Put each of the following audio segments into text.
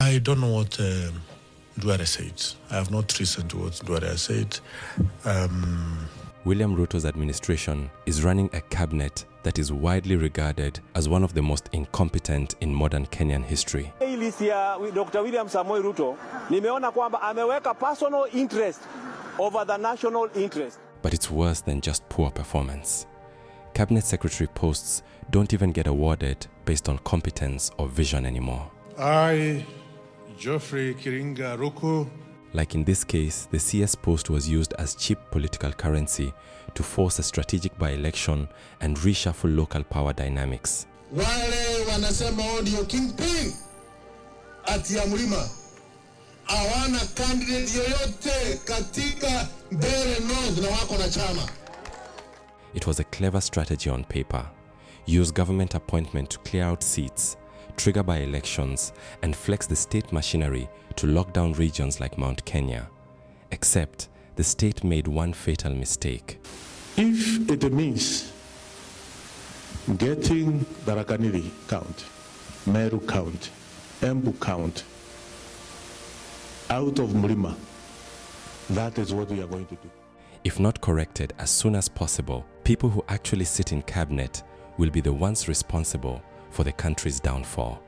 I don't know what Duare said. I have not listened to what Duare said. William Ruto's administration is running a cabinet that is widely regarded as one of the most incompetent in modern Kenyan history. List ya Dr. William Samoei Ruto, nimeona kwamba ameweka personal interest over the national interest. But it's worse than just poor performance. Cabinet secretary posts don't even get awarded based on competence or vision anymore. I, Geoffrey Kiringa Ruku. Like in this case, the CS post was used as cheap political currency to force a strategic by-election and reshuffle local power dynamics. Wale wanasema ndio kingpin ati ya mlima hawana candidate yoyote katika Mbeere North na wako na chama. It was a clever strategy on paper. Use government appointment to clear out seats, trigger by-elections, and flex the state machinery to lock down regions like Mount Kenya. Except, the state made one fatal mistake. If it means getting Tharaka-Nithi count, Meru count, Embu count out of Mlima, that is what we are going to do. If not corrected as soon as possible, people who actually sit in cabinet will be the ones responsible for the country's downfall.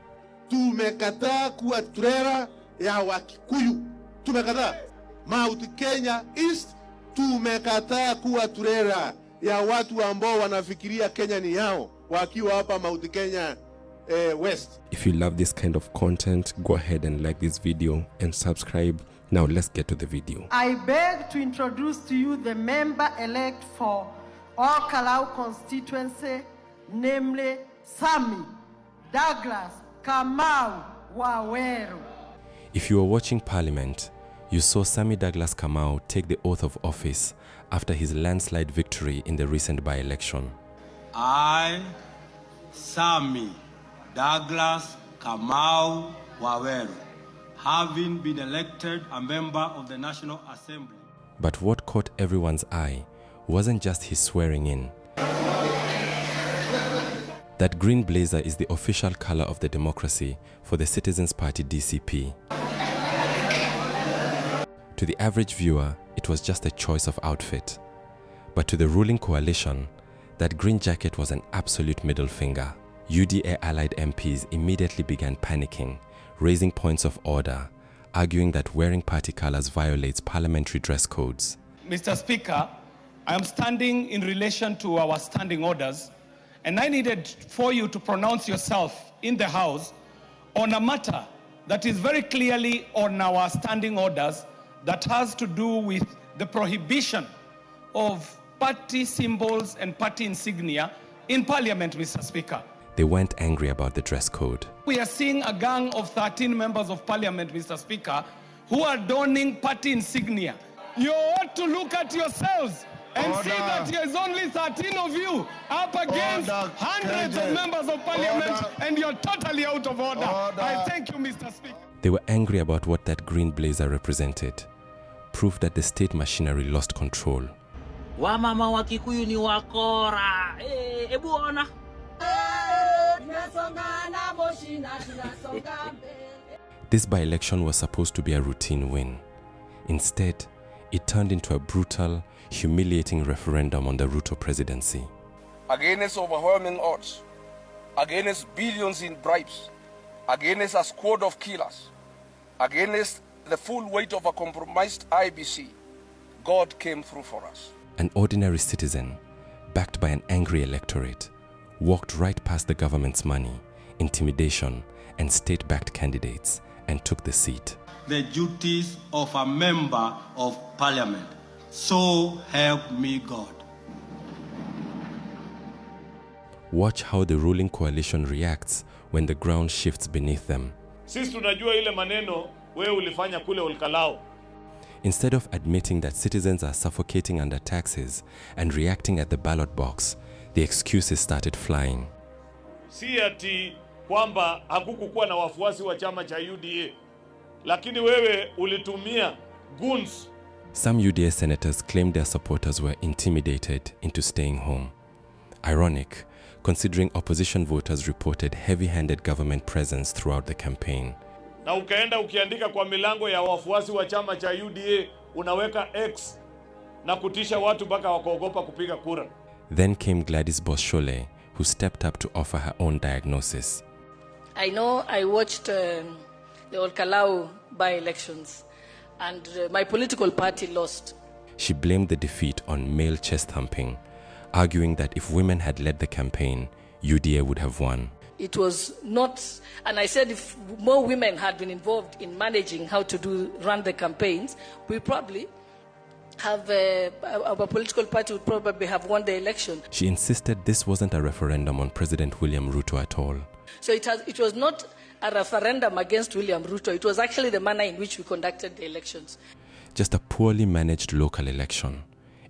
Tumekataa kuwa trera ya Wakikuyu. Tumekataa. Mount Kenya East, tumekataa kuwa trera ya watu ambao wanafikiria Kenya ni yao wakiwa hapa Mount Kenya West. If you love this kind of content, go ahead and like this video and subscribe. Now let's get to the video. I beg to introduce to you the member-elect for All-Kalau constituency, namely Sami Douglas Kamau Waweru. If you were watching Parliament, you saw Sami Douglas Kamau take the oath of office after his landslide victory in the recent by-election. I, Sami Douglas Kamau Waweru, having been elected a member of the National Assembly. But what caught everyone's eye wasn't just his swearing in. That green blazer is the official color of the democracy for the Citizens Party DCP. To the average viewer, it was just a choice of outfit. But to the ruling coalition, that green jacket was an absolute middle finger. UDA-allied MPs immediately began panicking, raising points of order, arguing that wearing party colors violates parliamentary dress codes. Mr. Speaker, I am standing in relation to our standing orders, and I needed for you to pronounce yourself in the House on a matter that is very clearly on our standing orders that has to do with the prohibition of party symbols and party insignia in Parliament, Mr. Speaker. They weren't angry about the dress code. We are seeing a gang of 13 members of Parliament, Mr. Speaker, who are donning party insignia. You ought to look at yourselves and see that there is only 13 of you up against hundreds of members of Parliament, and you're totally out of order. I thank you, Mr. Speaker. They were angry about what that green blazer represented. Proof that the state machinery lost control. Wamama wa Kikuyu ni wakora. Ebu ona. This by-election was supposed to be a routine win. Instead, it turned into a brutal, humiliating referendum on the Ruto presidency. Against overwhelming odds, against billions in bribes, against a squad of killers, against the full weight of a compromised IBC, God came through for us. An ordinary citizen, backed by an angry electorate, walked right past the government's money, intimidation, and state-backed candidates and took the seat. The duties of a member of Parliament. So help me God. Watch how the ruling coalition reacts when the ground shifts beneath them. Sisi tunajua ile maneno wewe ulifanya kule All-Kalau. Instead of admitting that citizens are suffocating under taxes and reacting at the ballot box, the excuses started flying. Si ati kwamba hakukukuwa na wafuasi wa chama cha UDA, lakini wewe ulitumia goons. Some UDA senators claimed their supporters were intimidated into staying home. Ironic, considering opposition voters reported heavy-handed government presence throughout the campaign. na ukaenda ukiandika kwa milango ya wafuasi wa chama cha UDA, unaweka X na kutisha watu mpaka wakaogopa kupiga kura. Then came Gladys Boschole, who stepped up to offer her own diagnosis. I know I watched the Olkalau by-elections and my political party lost. She blamed the defeat on male chest thumping, arguing that if women had led the campaign, UDA would have won. It was not, and I said if more women had been involved in managing how to run the campaigns, we probably have, our political party would probably have won the election. She insisted this wasn't a referendum on President William Ruto at all. So it was not a referendum against William Ruto, it was actually the manner in which we conducted the elections. Just a poorly managed local election.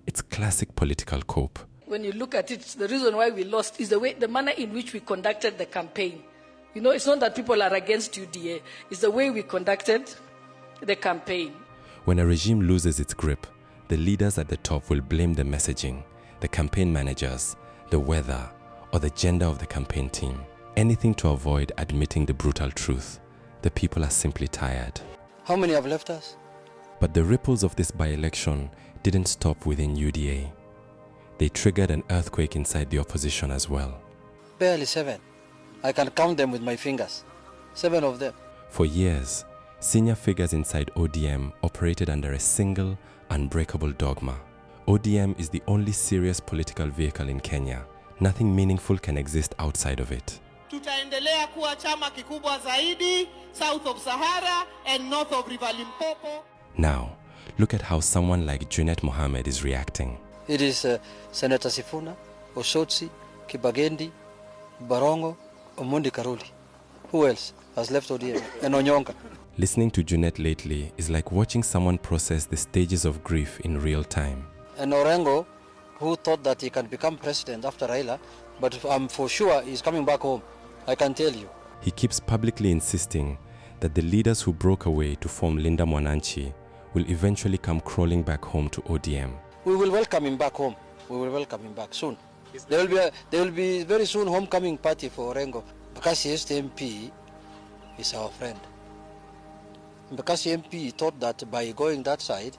It's classic political cope. When you look at it, the reason why we lost is the manner in which we conducted the campaign. You know, it's not that people are against UDA, it's the way we conducted the campaign. When a regime loses its grip, the leaders at the top will blame the messaging, the campaign managers, the weather, or the gender of the campaign team. Anything to avoid admitting the brutal truth. The people are simply tired. How many have left us? But the ripples of this by-election didn't stop within UDA. They triggered an earthquake inside the opposition as well. Barely 7. I can count them with my fingers. 7 of them. For years, senior figures inside ODM operated under a single, unbreakable dogma. ODM is the only serious political vehicle in Kenya. Nothing meaningful can exist outside of it. Tutaendelea kuwa chama kikubwa zaidi south of Sahara and north of River Limpopo. Now, look at how someone like Junet Mohammed is reacting. It is Senator Sifuna, Osotsi, Kibagendi, Barongo, Omondi Karuli. Who else has left ODM? And Onyonka. Listening to Junet lately is like watching someone process the stages of grief in real time. And Orengo, who thought that he can become president after Raila, but I'm for sure he's coming back home. I can tell you. He keeps publicly insisting that the leaders who broke away to form Linda Mwananchi will eventually come crawling back home to ODM. We will welcome him back home. We will welcome him back soon. There will be very soon homecoming party for Orengo. Bakassi MP is our friend. Bakassi MP thought that by going that side,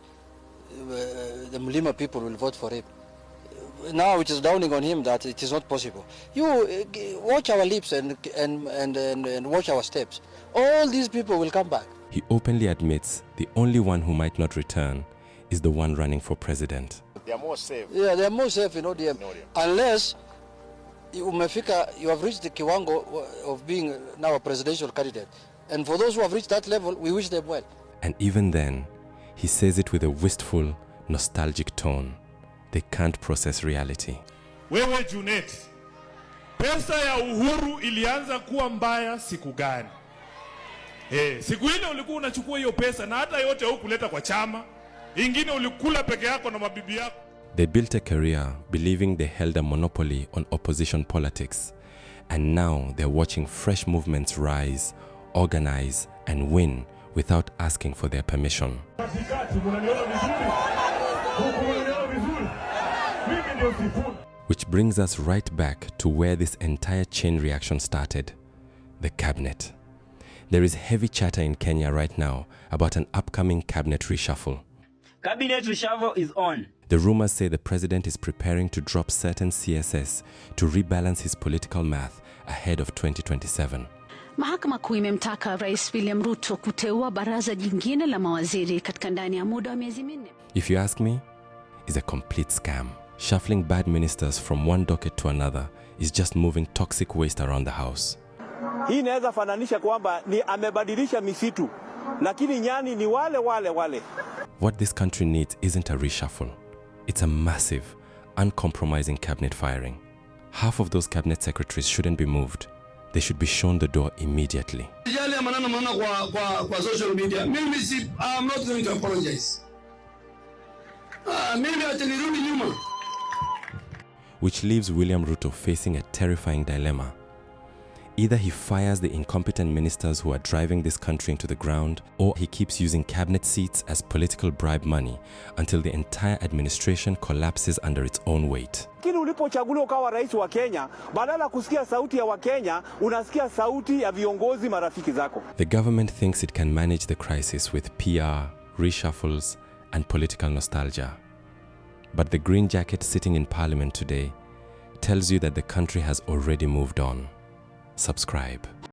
the Mlima people will vote for him. Now it is dawning on him that it is not possible. You watch our lips and watch our steps. All these people will come back. He openly admits the only one who might not return is the one running for president. They are more safe. Yeah, they are more safe in ODM. Unless you have reached the kiwango of being now a presidential candidate. And for those who have reached that level, we wish them well. And even then, he says it with a wistful, nostalgic tone. They can't process reality. Wewe Junet, pesa ya uhuru ilianza kuwa mbaya siku gani? Siku ile ulikuwa unachukua hiyo pesa na hata yote hukuleta kwa chama. Ingine ulikula peke yako na mabibi yako. They built a career believing they held a monopoly on opposition politics. And now they're watching fresh movements rise, organize, and win without asking for their permission. Which brings us right back to where this entire chain reaction started, the cabinet. There is heavy chatter in Kenya right now about an upcoming cabinet reshuffle. Cabinet reshuffle is on. The rumors say the president is preparing to drop certain CSS to rebalance his political math ahead of 2027. Mahakama Kuu imemtaka Rais William Ruto kuteua baraza jingine la mawaziri katika ndani ya muda wa miezi minne. If you ask me, it's a complete scam. Shuffling bad ministers from one docket to another is just moving toxic waste around the house. Hii inaweza fananisha kwamba ni amebadilisha misitu, lakini nyani ni wale. What this country needs isn't a reshuffle. It's a massive, uncompromising cabinet firing. Half of those cabinet secretaries shouldn't be moved. They should be shown the door immediately. Kwa social media. I'm not going to apologize. Maybe atanirudi nyuma. Which leaves William Ruto facing a terrifying dilemma. Either he fires the incompetent ministers who are driving this country into the ground, or he keeps using cabinet seats as political bribe money until the entire administration collapses under its own weight. Lakini ulipochaguliwa ukawa rais wa Kenya, badala kusikia sauti ya Wakenya, unasikia sauti ya viongozi marafiki zako. The government thinks it can manage the crisis with PR, reshuffles, and political nostalgia. But the green jacket sitting in parliament today tells you that the country has already moved on. Subscribe.